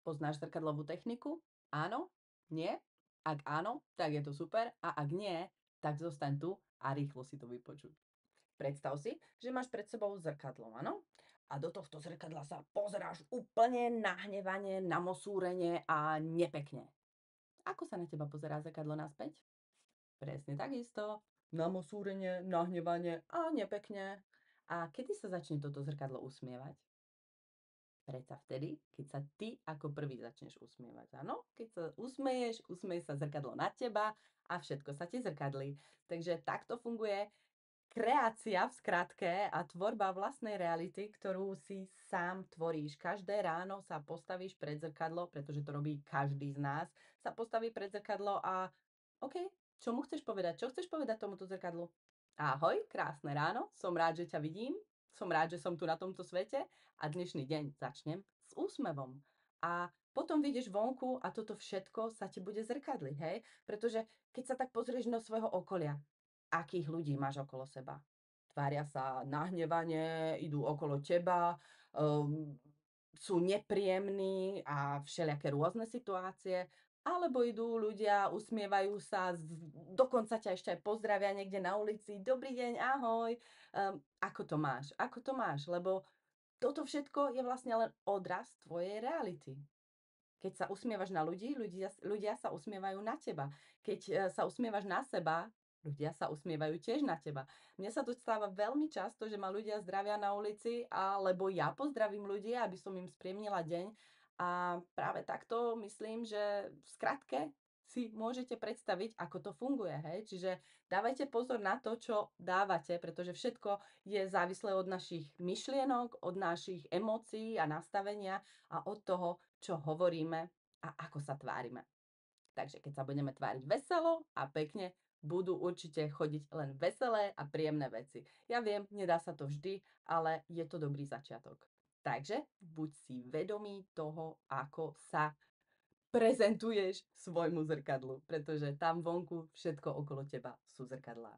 Poznáš zrkadlovú techniku? Áno? Nie? Ak áno, tak je to super a ak nie, tak zostaň tu a rýchlo si to vypočuj. Predstav si, že máš pred sebou zrkadlo, áno? A do tohto zrkadla sa pozeráš úplne nahnevane, namosúrene a nepekne. Ako sa na teba pozerá zrkadlo naspäť? Presne takisto. Namosúrene, nahnevane a nepekne. A kedy sa začne toto zrkadlo usmievať? Predsa vtedy, keď sa ty ako prvý začneš usmievať, áno? Keď sa usmeješ, usmeje sa zrkadlo na teba a všetko sa ti zrkadlí. Takže takto funguje kreácia v skratke a tvorba vlastnej reality, ktorú si sám tvoríš. Každé ráno sa postavíš pred zrkadlo, pretože to robí každý z nás, sa postaví pred zrkadlo a OK, čo mu chceš povedať? Čo chceš povedať tomuto zrkadlu? Ahoj, krásne ráno, som rád, že ťa vidím, som rád, že som tu na tomto svete a dnešný deň začnem s úsmevom. A potom vyjdeš vonku a toto všetko sa ti bude zrkadliť, hej? Pretože keď sa tak pozrieš do svojho okolia, akých ľudí máš okolo seba? Tvária sa nahnevane, idú okolo teba, um, sú nepríjemní a všelijaké rôzne situácie, alebo idú ľudia, usmievajú sa, dokonca ťa ešte aj pozdravia niekde na ulici. Dobrý deň, ahoj. Ako to máš? Ako to máš? Lebo toto všetko je vlastne len odraz tvojej reality. Keď sa usmievaš na ľudí, ľudia sa usmievajú na teba. Keď sa usmievaš na seba, ľudia sa usmievajú tiež na teba. Mne sa to stáva veľmi často, že ma ľudia zdravia na ulici, alebo ja pozdravím ľudí, aby som im spriemnila deň. A práve takto myslím, že v skratke si môžete predstaviť, ako to funguje. Hej? Čiže dávajte pozor na to, čo dávate, pretože všetko je závislé od našich myšlienok, od našich emócií a nastavenia a od toho, čo hovoríme a ako sa tvárime. Takže keď sa budeme tváriť veselo a pekne, budú určite chodiť len veselé a príjemné veci. Ja viem, nedá sa to vždy, ale je to dobrý začiatok. Takže buď si vedomý toho, ako sa prezentuješ svojmu zrkadlu, pretože tam vonku všetko okolo teba sú zrkadlá.